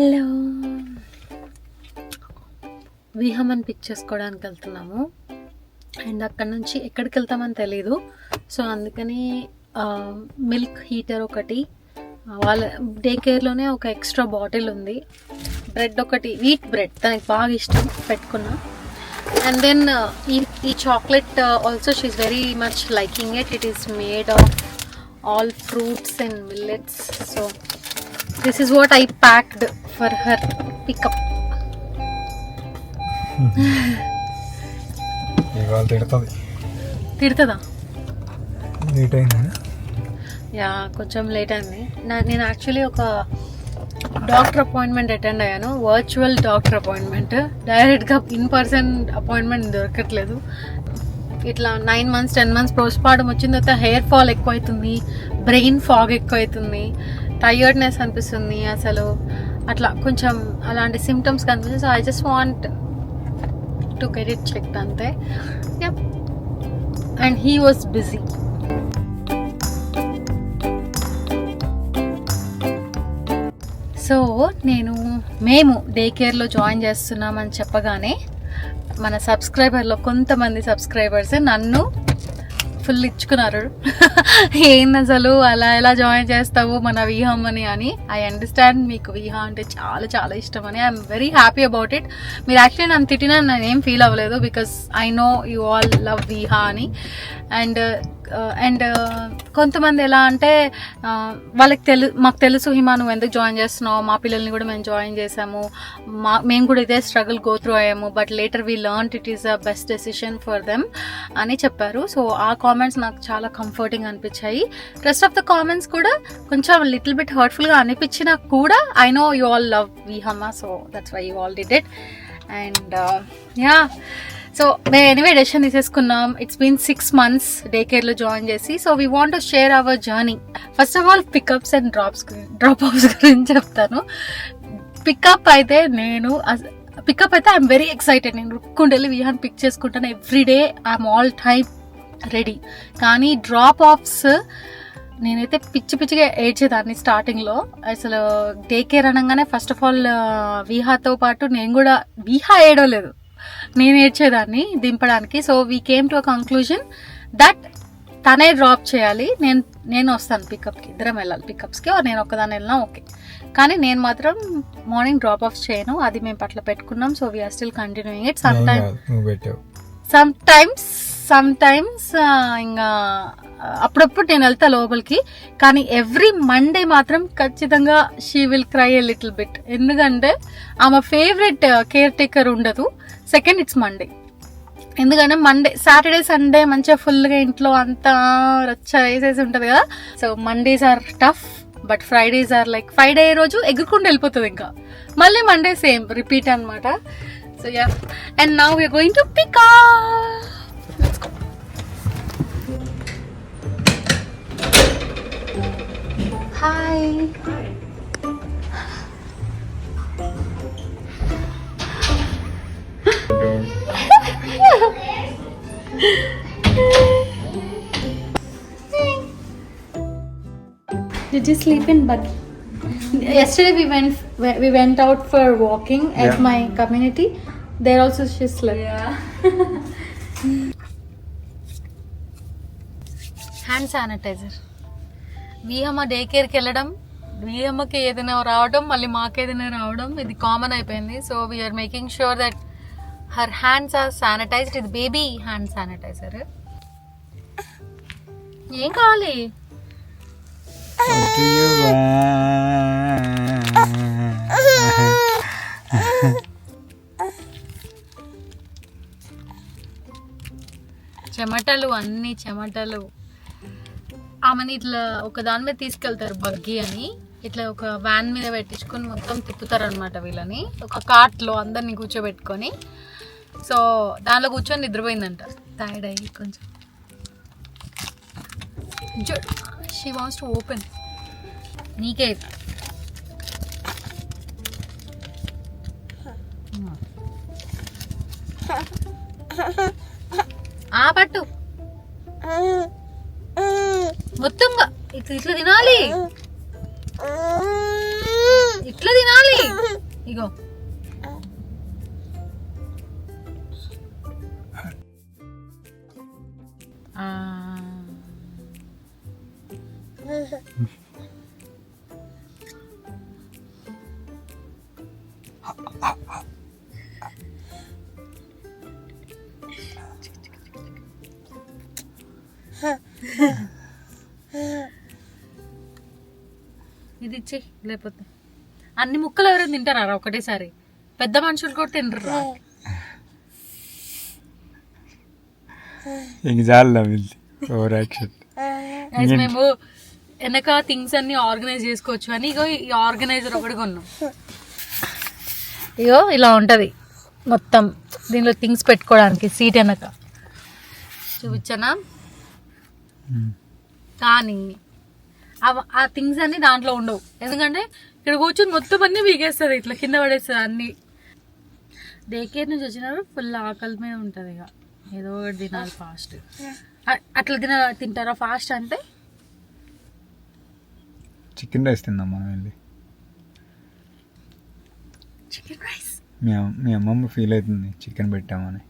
Hello, విహమన్ pick చేసుకోవడానికి వెళ్తున్నాము. And అక్కడ నుంచి ఎక్కడికి వెళ్తామని తెలీదు. సో అందుకని మిల్క్ హీటర్ ఒకటి, వాళ్ళ డే కేర్లోనే ఒక ఎక్స్ట్రా బాటిల్ ఉంది, బ్రెడ్ ఒకటి, వీట్ బ్రెడ్ తనకి బాగా ఇష్టం, పెట్టుకున్నా. అండ్ దెన్ ఈ chocolate also she is very much liking it. It is made of all fruits and millets. So this is what I packed for her pickup. ఇవాళ తిడుతుందా? Late అయిందా? యా, కొంచెం లేట్ అయింది. నేను యాక్చువల్లీ ఒక డాక్టర్ అపాయింట్మెంట్ అటెండ్ అయ్యాను, virtual doctor appointment. డైరెక్ట్గా in person appointment దొరకట్లేదు. ఇట్లా 9 months 10 months పోస్ట్మార్టం వచ్చిన తర్వాత హెయిర్ ఫాల్ ఎక్కువ అవుతుంది, బ్రెయిన్ ఫాగ్ ఎక్కువ అవుతుంది, టైర్డ్నెస్ అనిపిస్తుంది, అసలు అట్లా కొంచెం అలాంటి సిమ్టమ్స్ కనిపిస్తుంది. So I just want to get it checked అంతే. And he was busy. So మేము డే కేర్లో జాయిన్ చేస్తున్నామని చెప్పగానే మన సబ్స్క్రైబర్లో కొంతమంది సబ్స్క్రైబర్స్ నన్ను ఫుల్ ఇచ్చుకున్నారు. ఏంది అసలు అలా ఎలా జాయిన్ చేస్తావు మన విహామని అని. ఐ అండర్స్టాండ్, మీకు విహా అంటే చాలా చాలా ఇష్టం అని. I'm very happy about it. మీరు యాక్చువల్లీ నన్ను తిట్టినా నేను ఏం ఫీల్ అవ్వలేదు, because I know you all love Viha అని. అండ్ కొంతమంది ఎలా అంటే వాళ్ళకి మాకు తెలుసు హిమా నువ్వు ఎందుకు జాయిన్ చేస్తున్నావు, మా పిల్లల్ని కూడా మేము జాయిన్ చేసాము, మేము కూడా ఇదే స్ట్రగుల్ గో త్రూ అయ్యాము, but later we learned it is the best decision for them అని చెప్పారు. సో ఆ కామెంట్స్ నాకు చాలా కంఫర్టింగ్ అనిపించాయి. రెస్ట్ ఆఫ్ ద కామెంట్స్ కూడా కొంచెం లిటిల్ బిట్ హర్ట్ఫుల్గా అనిపించినా కూడా I know you all love విహమా, so that's why you all did it. And yeah, so మేము ఎనీవే డెసిషన్ తీసేసుకున్నాం. ఇట్స్ బీన్ 6 months డే కేర్లో జాయిన్ చేసి. So we want to share our journey. First of all pickups and drop offs గురించి చెప్తాను. Pickup అయితే I'm very excited. నేను రుక్కుంటూ వెళ్ళి విహాన్ పిక్ చేసుకుంటాను everyday. I'm all time ready. కానీ డ్రాప్ ఆఫ్స్ నేనైతే పిచ్చిగా ఏడ్చేదాన్ని స్టార్టింగ్లో. అసలు డే కేర్ అనగానే ఫస్ట్ ఆఫ్ ఆల్ విహాతో పాటు నేను కూడా, విహా ఏడవలేదు, నేను ఏడ్చేదాన్ని దింపడానికి. So we came to a conclusion that తనే డ్రాప్ చేయాలి, నేను వస్తాను పికప్కి, ఇద్దరం వెళ్ళాలి పికప్స్కి. నేను ఒక్కదాన్ని వెళ్ళినా ఓకే, కానీ నేను మాత్రం మార్నింగ్ డ్రాప్ ఆఫ్ చేయను. అది మేము పట్ల పెట్టుకున్నాం. So we're still continuing it. Sometimes ఇంకా అప్పుడప్పుడు నేను వెళ్తా లోపలికి, కానీ ఎవ్రీ మండే మాత్రం ఖచ్చితంగా she will cry a little bit. ఎందుకంటే ఆమె ఫేవరెట్ కేర్ టేకర్ ఉండదు. Second it's Monday. ఎందుకంటే సాటర్డే సండే మంచిగా ఫుల్గా ఇంట్లో అంతా రచ్చ వేసేసి ఉంటుంది కదా. So Mondays are tough, but Fridays are like Friday రోజు ఎగురుకుంటూ వెళ్ళిపోతుంది, ఇంకా మళ్ళీ మండే సేమ్ రిపీట్ అనమాట. So yeah, and now we're going to pick up. Hi. Did you sleep in buggy? Yesterday we went out for walking at my community. There also she slept. Yeah. Hand sanitizer. విహమ day కేర్కి వెళ్ళడం, విహమ్మకి ఏదైనా రావడం, మళ్ళీ మాకేదైనా రావడం, ఇది common అయిపోయింది. So we're making sure that her hands are sanitised. ఇది బేబీ హ్యాండ్ శానిటైజర్. ఏం కావాలి? చెమటలు, అన్ని చెమటలు. ఆమెని ఇట్లా ఒక దాని మీద తీసుకెళ్తారు, బగ్గీ అని. ఇట్లా ఒక వ్యాన్ మీద పెట్టించుకొని మొత్తం తిప్పుతారు అనమాట వీళ్ళని, ఒక కార్ట్లో అందరినీ కూర్చోబెట్టుకొని. సో దానిలో కూర్చొని నిద్రపోయిందంట, టైర్డ్ అయ్యి కొంచెం. She wants to open. నీకే పట్టు మొత్తంగా ఇట్లా తినాలి, ఇట్లా తినాలి. ఇగో ఇది ఇచ్చే, లేకపోతే అన్ని ముక్కలు ఎవరైనా తింటారా ఒకటేసారి? పెద్ద మనుషులు కూడా తింటారు. ఇంక చాలా ఓవర్ యాక్షన్. మేము వెనక థింగ్స్ అన్ని ఆర్గనైజ్ చేసుకోవచ్చు అని ఇగో ఈ ఆర్గనైజర్ ఒకటి కొన్నాం. ఇగో ఇలా ఉంటుంది మొత్తం, దీనిలో థింగ్స్ పెట్టుకోవడానికి సీట్ వెనక చూపించనా. కానీ ఆ థింగ్స్ అన్ని దాంట్లో ఉండవు, ఎందుకంటే ఇక్కడ కూర్చొని మొత్తం అన్ని వీగేస్తుంది, ఇట్లా కింద పడేస్తుంది అన్ని. డే కేర్ నుంచి వచ్చినారు, ఫుల్ ఆకలి మీద ఉంటుంది, ఇక ఏదో ఒకటి తినాలి ఫాస్ట్. అట్లా తింటారా ఫాస్ట్ అంటే? చికెన్ రైస్ తిందాం మనం వెళ్ళి. చికెన్ రైస్ మీ అమ్మమ్మ ఫీల్ అవుతుంది చికెన్ పెట్టామని.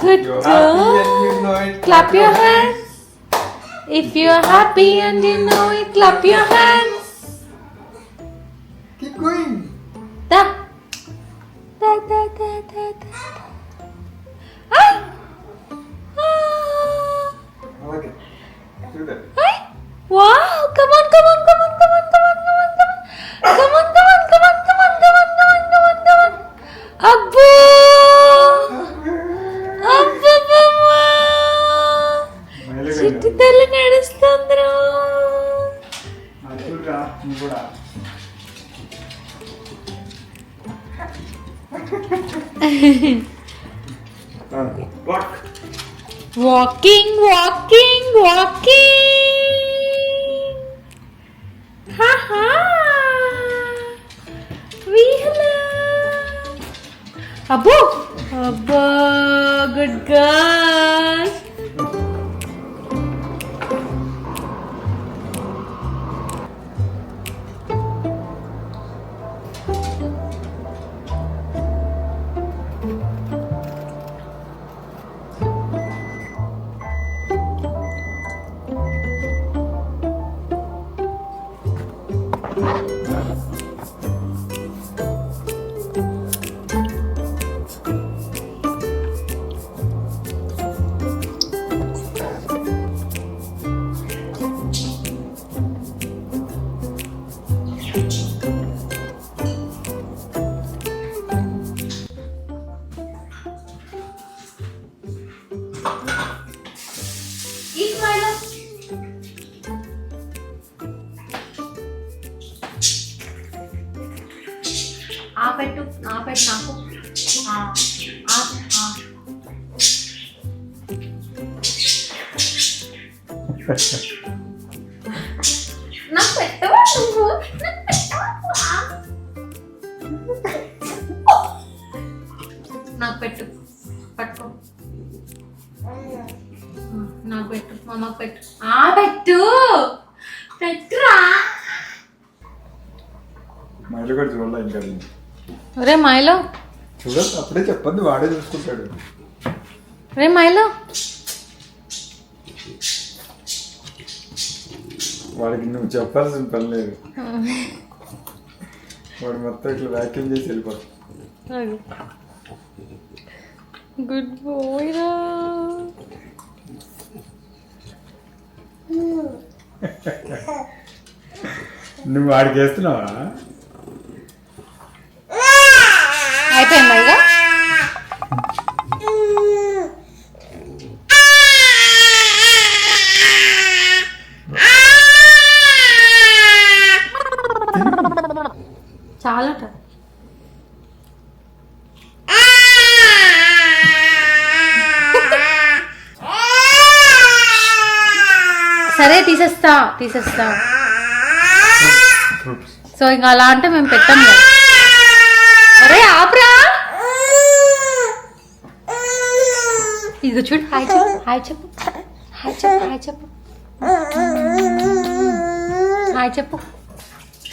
Good girl. Clap your hands. If you are happy and you know it, clap your hands. Keep going. Da. Da da da da da. Ay. Okay. Do that. Ay. Wow. Come on, come on, come on, come on, come on, come on, come on. Come on, come on, come on, come on, come on, come on, come on, come on. Abbo. చిట్టి తల్లి నడుస్తుందిరా. Walking walking walking. హాహా వీహలా. అబ్బో అబ్బా, good girl. పెట్టు నాకు నాకు పెట్టవా నువ్వు? నాకు పెట్టు, పట్టుకో, నాకు పెట్టు, మామకు పెట్టు. పెట్టు పెట్టురా. మైలో కూడా చూడాలి ఇంకా. రే మైలో చూడాలి, అప్పుడే చెప్పద్దు, వాడే చూసుకుంటాడు. రే మైలో, వాడికి నువ్వు చెప్పాల్సిన పని లేదు, వాడు మొత్తం ఇట్లా వ్యాక్యూమ్ చేసి వెళ్ళిపోతాడు. గుడ్ బాయ్ రా. నువ్వు వాడికి వేస్తున్నావా? అయిపోయిందా ఇక? సరే తీసేస్తా. సో ఇంకా అలా అంటే మేము పెట్టాం కదా. అరే ఆప్రా, ఇదిగో చూడు. హాయ్ చెప్పు.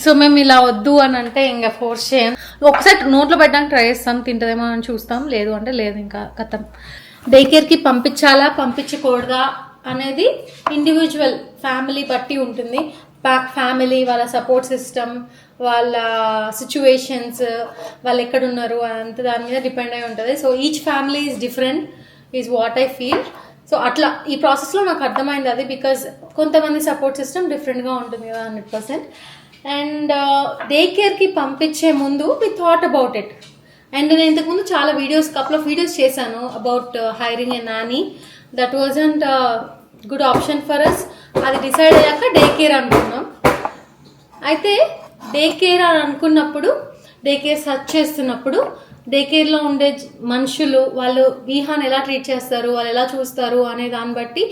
సో మేము ఇలా వద్దు అని అంటే ఇంకా ఫోర్స్ చేయం. ఒకసారి నోట్లో పెట్టడానికి ట్రై చేస్తాం, తింటదేమో అని చూస్తాం. లేదు అంటే లేదు, ఇంకా కథం. డే కేర్కి పంపించాలా పంపించకూడదా అనేది ఇండివిజువల్ ఫ్యామిలీ బట్టి ఉంటుంది. ఫ్యామిలీ, వాళ్ళ సపోర్ట్ సిస్టమ్, వాళ్ళ సిచ్యువేషన్స్, వాళ్ళు ఎక్కడున్నారు అంత దాని మీద డిపెండ్ అయి ఉంటుంది. So each family is different is what I feel. So అట్లా ఈ ప్రాసెస్లో నాకు అర్థమైంది అది. బికాజ్ కొంతమంది సపోర్ట్ సిస్టమ్ డిఫరెంట్గా ఉంటుంది కదా 100%. అండ్ డే కేర్కి పంపించే ముందు we thought about it. And నేను ఇంతకుముందు చాలా కపుల్ ఆఫ్ వీడియోస్ చేశాను about hiring a nanny. That wasn't good option for us. అది డిసైడ్ అయ్యాక డే కేర్ అనుకున్నాం. అయితే డే కేర్ అని అనుకున్నప్పుడు, డే కేర్ సర్చ్ చేస్తున్నప్పుడు, డే కేర్లో ఉండే మనుషులు వాళ్ళు విహాన్ ఎలా ట్రీట్ చేస్తారు, వాళ్ళు ఎలా చూస్తారు అనే దాన్ని బట్టి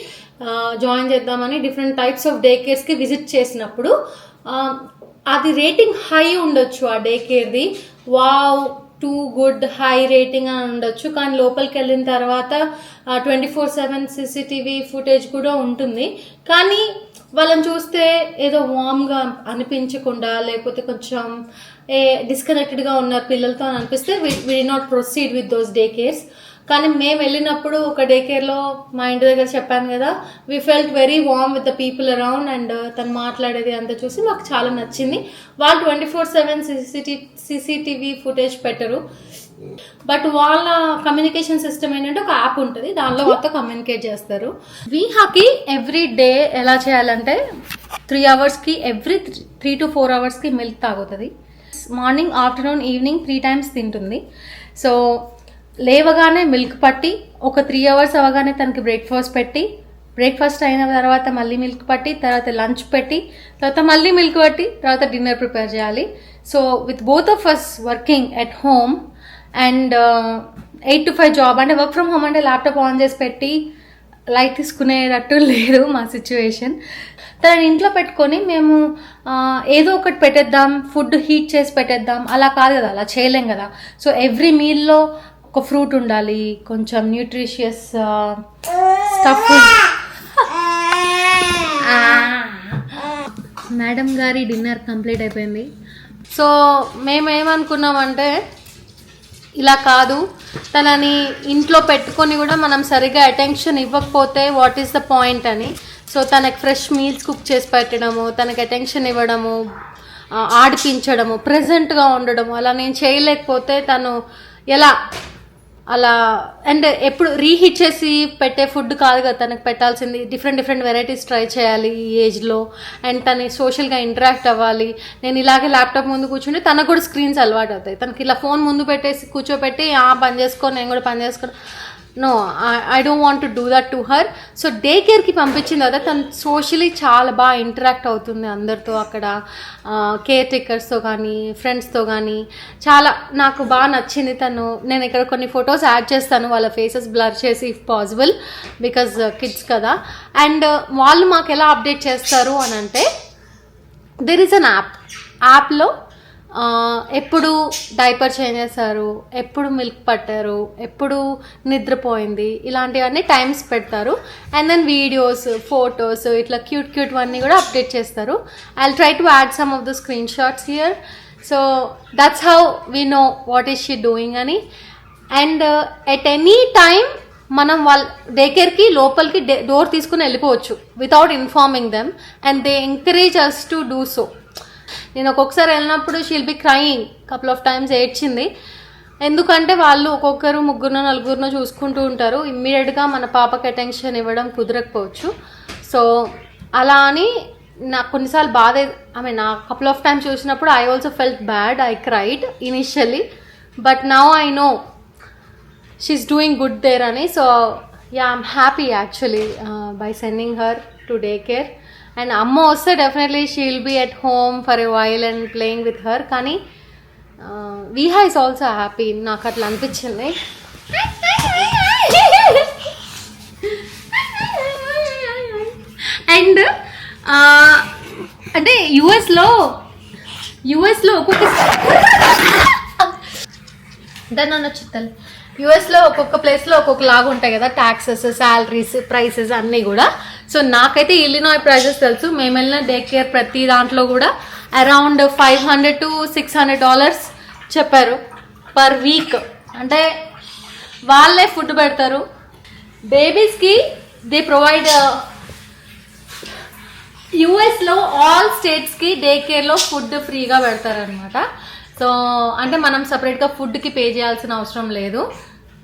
జాయిన్ చేద్దామని డిఫరెంట్ టైప్స్ ఆఫ్ డే కేర్స్కి విజిట్ చేసినప్పుడు అది రేటింగ్ హై ఉండొచ్చు ఆ డే కేర్ది. Wow, too good, high rating అని ఉండొచ్చు. కానీ లోపలికి వెళ్ళిన తర్వాత 24/7 CCTV ఫుటేజ్ కూడా ఉంటుంది. కానీ వాళ్ళని చూస్తే ఏదో వామ్గా అనిపించకుండా, లేకపోతే కొంచెం డిస్కనెక్టెడ్గా ఉన్నారు పిల్లలతో అని అనిపిస్తే we not proceed with those day cares. కానీ మేము వెళ్ళినప్పుడు ఒక డే కేర్లో మా ఇంటి దగ్గర చెప్పాను కదా, we felt very warm with the people around. And తను మాట్లాడేది అంతా చూసి మాకు చాలా నచ్చింది. వాళ్ళు 24/7 CCTV ఫుటేజ్ పెట్టరు. బట్ వాళ్ళ కమ్యూనికేషన్ సిస్టమ్ ఏంటంటే ఒక యాప్ ఉంటుంది, దానిలో వాళ్ళతో కమ్యూనికేట్ చేస్తారు. వీహాకి ఎవ్రీ డే ఎలా చేయాలంటే 3 అవర్స్కి ఎవ్రీ 3 to 4 అవర్స్కి మిల్క్ తాగుతుంది. మార్నింగ్, ఆఫ్టర్నూన్, ఈవినింగ్ 3 times తింటుంది. సో లేవగానే మిల్క్ పట్టి ఒక 3 అవర్స్ అవగానే తనకి బ్రేక్ఫాస్ట్ పెట్టి, బ్రేక్ఫాస్ట్ అయిన తర్వాత మళ్ళీ మిల్క్ పట్టి, తర్వాత లంచ్ పెట్టి, తర్వాత మళ్ళీ మిల్క్ పట్టి, తర్వాత డిన్నర్ ప్రిపేర్ చేయాలి. So with both of us working at home and 8 to 5 job, అంటే వర్క్ ఫ్రమ్ హోమ్ అంటే ల్యాప్టాప్ ఆన్ చేసి పెట్టి లైట్ తీసుకునేటట్టు లేదు మా సిచ్యువేషన్. తనని ఇంట్లో పెట్టుకొని మేము ఏదో ఒకటి పెట్టేద్దాం, ఫుడ్ హీట్ చేసి పెట్టేద్దాం అలా కాదు కదా, అలా చేయలేం కదా. సో ఎవ్రీ మీల్లో ఒక ఫ్రూట్ ఉండాలి, కొంచెం న్యూట్రిషియస్ స్టఫ్. మేడం గారి డిన్నర్ కంప్లీట్ అయిపోయింది. సో మేమేమనుకున్నామంటే ఇలా కాదు, తనని ఇంట్లో పెట్టుకొని కూడా మనం సరిగ్గా అటెన్షన్ ఇవ్వకపోతే వాట్ ఈస్ ద పాయింట్ అని. సో తనకి ఫ్రెష్ మీల్స్ కుక్ చేసి పెట్టడము, తనకి అటెన్షన్ ఇవ్వడము, ఆడిపించడము, ప్రెజెంట్గా ఉండడము, అలా నేను చేయలేకపోతే తను ఎలా అలా. అండ్ ఎప్పుడు రీహీట్ చేసి పెట్టే ఫుడ్ కాదు కదా తనకు పెట్టాల్సింది, డిఫరెంట్ వెరైటీస్ ట్రై చేయాలి ఈ ఏజ్లో. అండ్ తను సోషల్గా ఇంటరాక్ట్ అవ్వాలి. నేను ఇలాగే ల్యాప్టాప్ ముందు కూర్చుంటే తనకు కూడా స్క్రీన్స్ అలవాటు అవుతాయి. తనకి ఇలా ఫోన్ ముందు పెట్టేసి కూర్చోపెట్టి పని చేసుకో, నేను కూడా పని చేసుకో, no, I don't want to do that to her. So day కేర్కి పంపించిన తర్వాత తను సోషలీ చాలా బాగా ఇంటరాక్ట్ అవుతుంది అందరితో, అక్కడ కేర్ టేకర్స్తో కానీ ఫ్రెండ్స్తో కానీ. చాలా నాకు బాగా నచ్చింది తను. నేను ఇక్కడ కొన్ని ఫొటోస్ యాడ్ చేస్తాను, వాళ్ళ ఫేసెస్ బ్లర్ చేసి ఇఫ్ పాసిబుల్, బికాజ్ కిడ్స్ కదా. అండ్ వాళ్ళు మాకు ఎలా అప్డేట్ చేస్తారు అని అంటే, దెర్ ఈస్ అన్ యాప్లో ఎప్పుడు డైపర్ చేంజ్ చేస్తారు, ఎప్పుడు మిల్క్ పట్టారు, ఎప్పుడు నిద్రపోయింది, ఇలాంటివన్నీ టైమ్స్ పెడతారు. అండ్ దెన్ వీడియోస్, ఫొటోస్, ఇట్లా క్యూట్ అన్నీ కూడా అప్డేట్ చేస్తారు. I will try to add some of the screenshots here. So that's how we know what is she doing అని. అండ్ ఎట్ ఎనీ టైమ్ మనం వాళ్ళ day కేర్కి లోపలికి door తీసుకుని వెళ్ళిపోవచ్చు without informing them. And they encourage us to do so. నేను ఒక్కొక్కసారి వెళ్ళినప్పుడు she'll be crying, couple of times ఏడ్చింది. ఎందుకంటే వాళ్ళు ఒక్కొక్కరు 3-4 చూసుకుంటూ ఉంటారు. ఇమ్మీడియట్గా మన పాపకి అటెన్షన్ ఇవ్వడం కుదరకపోవచ్చు. సో అలా అని నాకు కొన్నిసార్లు బాధ, నా కపుల్ ఆఫ్ టైమ్స్ చూసినప్పుడు I also felt bad, I cried initially, but now I know she is doing good there అని. So yeah, I'm happy actually by sending her to day care. And అమ్మ వస్తే definitely she will be at home for a while and playing with her. కానీ Viha is also happy, నాకు అట్లా అనిపించింది. And అంటే యుఎస్లో ఒక్కొక్క దాన్ని వచ్చేది యుఎస్లో ఒక్కొక్క ప్లేస్లో ఒక్కొక్క లాగా ఉంటాయి కదా, ట్యాక్సెస్, శాలరీస్, ప్రైసెస్ అన్నీ కూడా. సో నాకైతే ఇల్లినాయ్ ప్రైసెస్ తెలుసు. మేము వెళ్ళిన డే కేర్ ప్రతి దాంట్లో కూడా అరౌండ్ $500 to $600 చెప్పారు పర్ వీక్. అంటే వాళ్ళే ఫుడ్ పెడతారు బేబీస్కి. దే ప్రొవైడ్ యుఎస్లో ఆల్ స్టేట్స్కి డే కేర్లో ఫుడ్ ఫ్రీగా పెడతారనమాట. సో అంటే మనం సపరేట్గా ఫుడ్కి పే చేయాల్సిన అవసరం లేదు,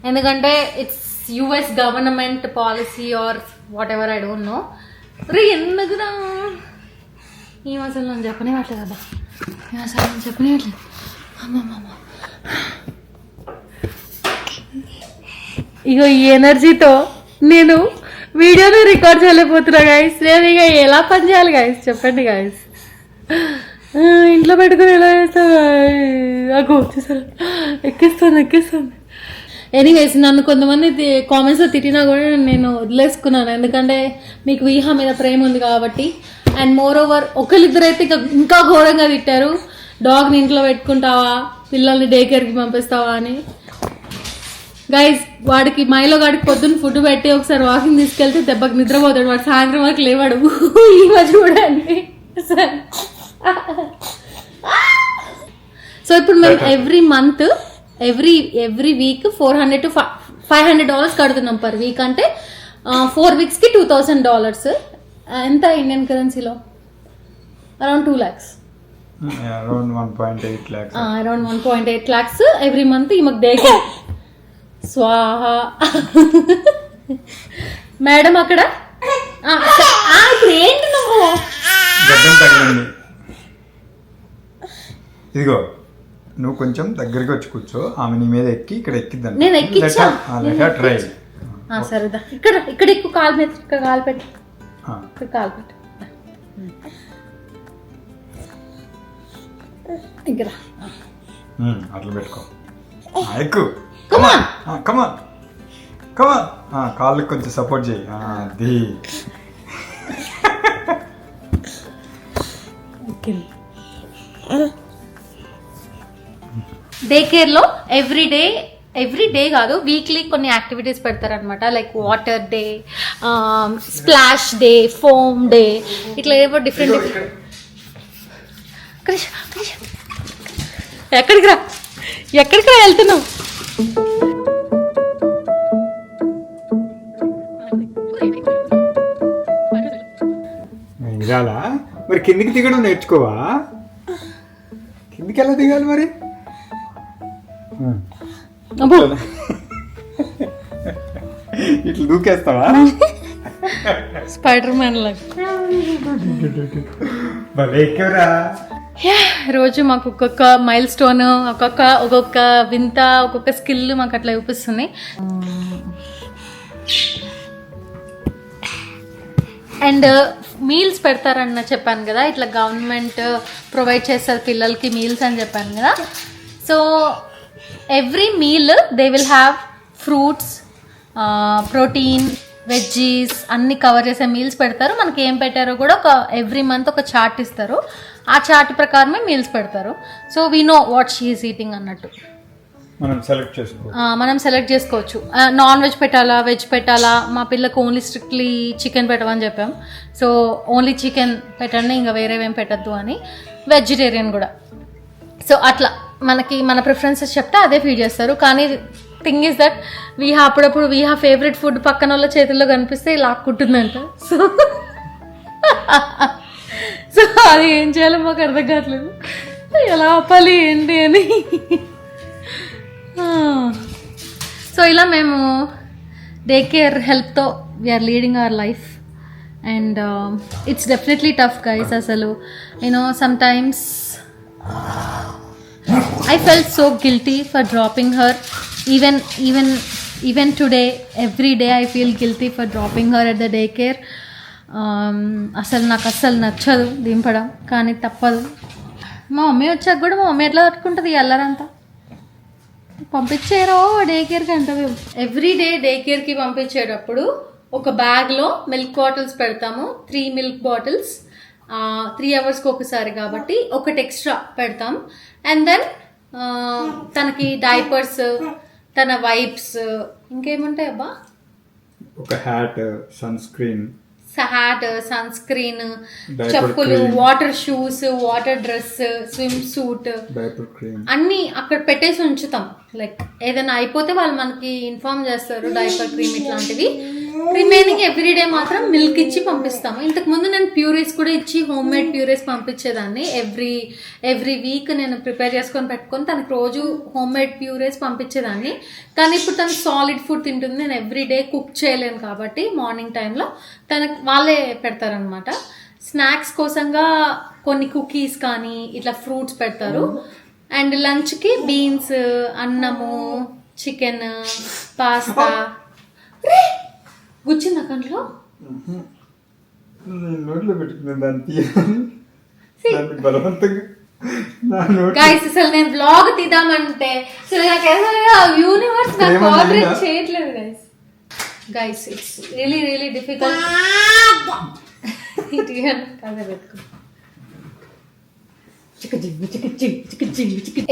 ఎందుకంటే it's US government policy or whatever, I don't know. రే ఎందుకురా ఈ అసలు నన్ను చెప్పనివ్వట్లేదు కదా, అసలు నేను చెప్పనివ్వట్లేదు. అమ్మమ్మ ఇగో ఈ ఎనర్జీతో నేను వీడియోని రికార్డ్ చేయలేకపోతున్నా గాయస్. నేను ఇక ఎలా పని చేయాలి గాయస్ చెప్పండి గాయస్. ఇంట్లో పెట్టుకుని ఎలా చేస్తాను నాకు వచ్చేసారు, ఎక్కిస్తాను. ఎనీవేస్ నన్ను కొంతమంది కామెంట్స్లో తిట్టినా కూడా నేను వదిలేసుకున్నాను, ఎందుకంటే మీకు వీహా మీద ప్రేమ ఉంది కాబట్టి. అండ్ మోర్ ఓవర్ ఒకరిద్దరు అయితే ఇంకా ఘోరంగా తిట్టారు, డాగ్ని ఇంట్లో పెట్టుకుంటావా, పిల్లల్ని డే కేర్కి పంపిస్తావా అని. గైస్ వాడికి మైలో గాడికి పొద్దున్న ఫుడ్ పెట్టి ఒకసారి వాకింగ్ తీసుకెళ్తే దెబ్బకి నిద్రపోతాడు, వాడు సాయంత్రం వరకు లేవాడు. ఇవ చూడండి. సో ఇప్పుడు మేము every month every week $400 to $500 కడుతున్నాం పర్ వీక్. అంటే 4 weeksకి $2,000. ఎంత ఇండియన్ కరెన్సీలో? Around 2 lakhs. Around 1.8 lakhs. Around 1.8 lakhs every month ఈ మాకు డే కేర్. స్వాహా. మేడం అక్కడ ఇప్పుడు ఏంటి నువ్వు గడ్డం తగిలింది. ఇదిగో నువ్వు కొంచెం దగ్గరికి వచ్చి కూర్చో, ఆమె నీ మీద ఎక్కి ఇక్కడ ఎక్కిద్దాం. నేను ఎక్కిచ్చా ట్రై. సరేదా ఇక్కడ ఎక్కువ కాలు మీద, ఇక్కడ కాలు పెట్టు, ఇక్కడ కాలు పెట్టు. ఇక్కడ అట్లా పెట్టుకో, ఎక్కువ. కమాన్ కాళ్ళకి కొంచెం సపోర్ట్ చేయి. అది డే కేర్లో ఎవ్రీ డే కాదు, వీక్లీ కొన్ని యాక్టివిటీస్ పెడతారనమాట. Like water day, splash day, foam day, ఇట్లా ఏవో డిఫరెంట్. ఎక్కడికి రా వెళ్తున్నావు? దిగాలా మరి? కిందికి దిగడం నేర్చుకోవా? కిందికి ఎలా దిగాలి మరి? ఇట్లా దూకేస్తావా? స్పైడర్ మ్యాన్ లాగా. రోజు మాకు ఒక్కొక్క మైల్ స్టోన్, ఒక్కొక్క వింత, ఒక్కొక్క స్కిల్ మాకు అట్లా చూపిస్తుంది. అండ్ మీల్స్ పెడతారన్న చెప్పాను కదా, ఇట్లా గవర్నమెంట్ ప్రొవైడ్ చేస్తారు పిల్లలకి మీల్స్ అని చెప్పాను కదా. So every meal they will have fruits, protein, veggies అన్ని కవర్ చేసే మీల్స్ పెడతారు. మనకి ఏం పెట్టారో కూడా ఎవ్రీ మంత్ ఒక చార్ట్ ఇస్తారు, ఆ చార్ట్ ప్రకారమే మీల్స్ పెడతారు. So we know what she is eating అన్నట్టు మనం సెలెక్ట్ చేసుకోవచ్చు. నాన్ వెజ్ పెట్టాలా, వెజ్ పెట్టాలా. మా పిల్లకు ఓన్లీ స్ట్రిక్ట్లీ చికెన్ పెట్టమని చెప్పాం. సో ఓన్లీ చికెన్ పెట్టండి, ఇంకా వేరేవేం పెట్టద్దు అని. వెజిటేరియన్ కూడా. సో అట్లా మనకి మన ప్రిఫరెన్సెస్ చెప్తే అదే ఫీడ్ చేస్తారు. కానీ థింగ్ ఈస్ దట్ అప్పుడప్పుడు ఫేవరెట్ ఫుడ్ పక్కన వాళ్ళ చేతుల్లో కనిపిస్తే లాక్కుంటుందంట. సో అది ఏం చేయాలో మాకు అర్థం కావట్లేదు, ఎలా ఆపాలి ఏంటి అని. సో ఇలా మేము డే కేర్ హెల్ప్తో we're leading our life. And it's definitely tough guys. అసలు you know sometimes I felt so guilty for dropping her. Even today, every day I feel guilty for dropping her at the daycare. అసలు నాకు అస్సలు నచ్చదు దింపడం, కానీ తప్పదు. మా mummy వచ్చాక కూడా మా మమ్మీ ఎట్లా తట్టుకుంటుంది ఎల్లరంతా. పంపించారో డే కేర్కి అంటారు. ఎవ్రీ డే డే కేర్కి పంపించేటప్పుడు ఒక బ్యాగ్లో మిల్క్ బాటిల్స్ పెడతాము, 3 milk bottles. 3 అవర్స్కి ఒకసారి కాబట్టి ఒకటి ఎక్స్ట్రా పెడతాం. అండ్ దెన్ తనకి డైపర్స్, తన వైప్స్, ఇంకేముంటాయి అబ్బా, ఒక హ్యాట్, సన్ స్క్రీన్, చెప్పులు, water shoes, water dress, swim suit, అన్ని అక్కడ పెట్టేసి ఉంచుతాం. లైక్ ఏదైనా అయిపోతే వాళ్ళు మనకి ఇన్ఫార్మ్ చేస్తారు, డైపర్ క్రీమ్ ఇట్లాంటివి. రిమైనింగ్ ఎవ్రీడే మాత్రం మిల్క్ ఇచ్చి పంపిస్తాము. ఇంతకు ముందు నేను ప్యూరీస్ కూడా ఇచ్చి హోమ్ మేడ్ ప్యూరీస్ పంపించేదాన్ని. ఎవ్రీ వీక్ నేను ప్రిపేర్ చేసుకొని పెట్టుకొని తనకు రోజు హోమ్ మేడ్ ప్యూరీస్ పంపించేదాన్ని. కానీ ఇప్పుడు తను సాలిడ్ ఫుడ్ తింటుంది. నేను ఎవ్రీడే కుక్ చేయలేను కాబట్టి మార్నింగ్ టైంలో తనకు వాళ్ళే పెడతారనమాట. స్నాక్స్ కోసంగా కొన్ని కుకీస్ కానీ ఇట్లా ఫ్రూట్స్ పెడతారు. అండ్ లంచ్కి బీన్స్, అన్నము, చికెన్, పాస్తా. గుచ్చిందా కంట్లో? నోట్లో పెట్టుకున్నాను బలవంతంగా. గైస్ అసలు నేను వ్లాగ్ తీద్దామంటే అసలు యూనివర్స్ నాకు కోఆపరేట్ చేయట్లేదు guys. It's really difficult.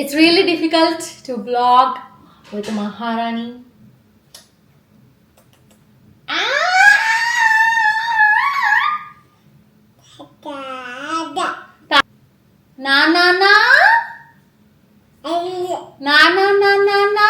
It's really difficult to vlog with Maharani. Na na na. Na na na na na.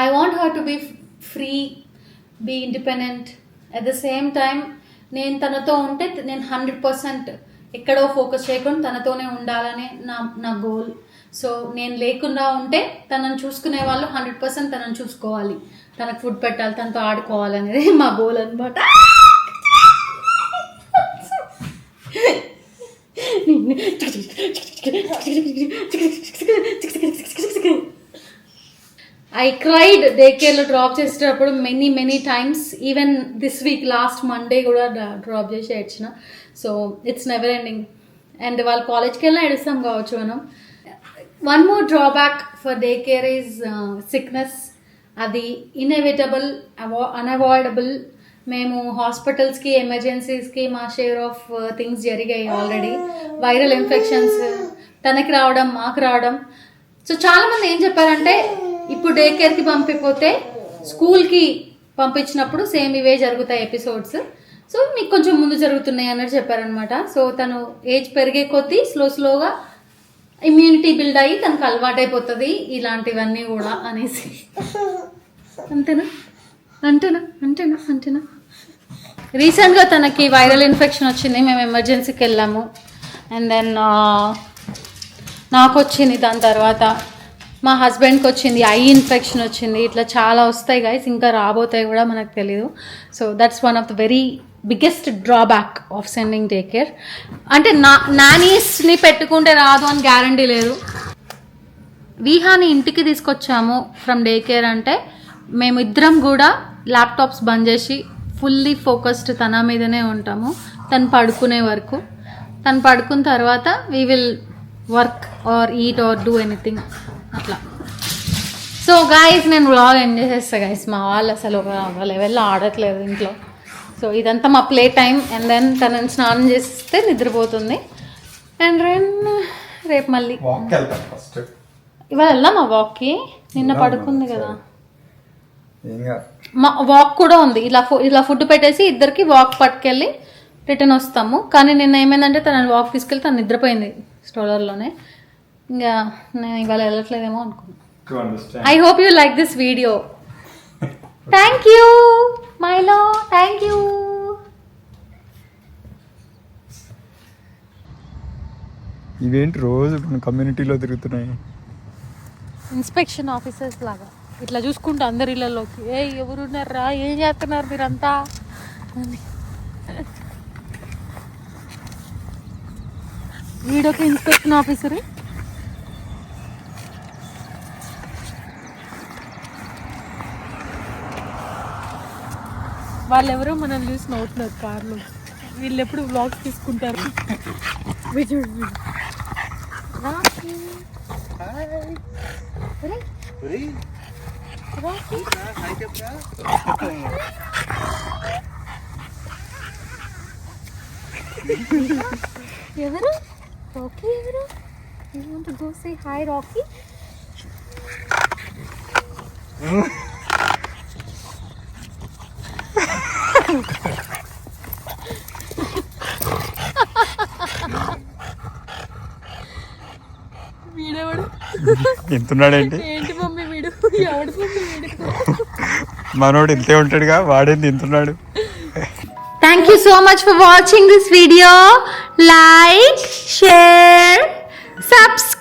I want her to be free, be independent. At the same time, నేను తనతో ఉంటే నేను 100% ఎక్కడో focus చేయకుండా తనతోనే ఉండాలనే నా goal. So నేను లేకుండా ఉంటే తనను చూసుకునే వాళ్ళు 100% తనను చూసుకోవాలి, తనకు ఫుడ్ పెట్టాలి, తనతో ఆడుకోవాలి అనేది మా గోల్ అనమాట. I cried daycare డ్రాప్ చేసేటప్పుడు many times. Even this week last Monday కూడా డ్రాప్ చేసి ఏడ్చిన. So it's never ending. And వాళ్ళు కాలేజ్కి వెళ్ళినా ఏడుస్తాం కావచ్చు మనం. One more drawback for day care is sickness. అది ఇన్ఎవిటబుల్, అన్అవాయిడబుల్. మేము హాస్పిటల్స్కి, ఎమర్జెన్సీస్కి మా షేర్ ఆఫ్ థింగ్స్ జరిగాయి ఆల్రెడీ. వైరల్ ఇన్ఫెక్షన్స్ తనకి రావడం, మాకు రావడం. సో చాలామంది ఏం చెప్పారంటే ఇప్పుడు డే కేర్కి పంపిపోతే స్కూల్కి పంపించినప్పుడు సేమ్ ఇవే జరుగుతాయి ఎపిసోడ్స్, సో మీకు కొంచెం ముందు జరుగుతున్నాయి అన్నట్టు చెప్పారనమాట. సో తను ఏజ్ పెరిగే కొద్దీ స్లోగా ఇమ్యూనిటీ బిల్డ్ అయ్యి తనకు అలవాటైపోతుంది ఇలాంటివన్నీ కూడా అనేసి. అంతేనా. రీసెంట్గా తనకి వైరల్ ఇన్ఫెక్షన్ వచ్చింది. మేము ఎమర్జెన్సీకి వెళ్ళాము. అండ్ దెన్ నాకు వచ్చింది, దాని తర్వాత మా హస్బెండ్కి వచ్చింది, ఐ ఇన్ఫెక్షన్ వచ్చింది. ఇట్లా చాలా వస్తాయి గైస్, ఇంకా రాబోతాయి కూడా మనకు తెలీదు. So that's one of the very biggest drawback of sending day care. అంటే నానీస్ని పెట్టుకుంటే రాదు అని గ్యారంటీ లేదు. విహాని ఇంటికి తీసుకొచ్చాము ఫ్రమ్ డే కేర్ అంటే మేమిద్దరం కూడా ల్యాప్టాప్స్ బంద్ చేసి ఫుల్లీ ఫోకస్డ్ తన మీదనే ఉంటాము తను పడుకునే వరకు. తను పడుకున్న తర్వాత we will work or eat or do anything అట్లా. సో గాయస్ నేను వ్లాగ్ ఎంజాయ్ చేస్తాను గైస్. మా వాళ్ళు అసలు ఒక లెవెల్లో ఆడట్లేదు ఇంట్లో. సో ఇదంతా మా ప్లే టైం. అండ్ దెన్ తనని స్నానం చేస్తే నిద్రపోతుంది. అండ్ రేపు మళ్ళీ ఇవాళ వెళ్దాం ఆ వాక్కి. నిన్న పడుకుంది కదా, మా వాక్ కూడా ఉంది. ఇలా ఫుడ్ పెట్టేసి ఇద్దరికి వాక్ పట్టుకెళ్ళి రిటర్న్ వస్తాము. కానీ నిన్న ఏమైందంటే తనని వాక్ తీసుకెళ్ళి తను నిద్రపోయింది స్ట్రోలర్లోనే. ఇంకా నేను ఇవాళ వెళ్ళట్లేదేమో అనుకున్నాను. I hope you like this video. Thank you Mylo, thank you. ఇవేంటి రోజు కమ్యూనిటీలో తిరుగుతున్నాయి? ఇన్స్పెక్షన్ ఆఫీసర్స్ లాగా ఇట్లా చూసుకుంటా అందరి ఇళ్ళలోకి, ఎవరున్నారా, ఏం చేస్తున్నారు మీరంతా. వీడొక ఇన్స్పెక్షన్ ఆఫీసర్. వాళ్ళెవరో మనల్ని చూసి నవ్వుతున్నారు కార్లో. వీళ్ళు ఎప్పుడు వ్లాగ్స్ తీసుకుంటారు. ఎవరు రాకీ? ఎవరు? You want to go say hi, Rocky? వీడెవడు? ఎంతున్నాడేంటి ఏంటి మమ్మీ వీడు? ఎవడు మమ్మీ వీడు? మనోడు ఇంతే ఉంటాడుగా, వాడేంది ఎంతున్నాడు. Thank you so much for watching this video. Like, share, subscribe.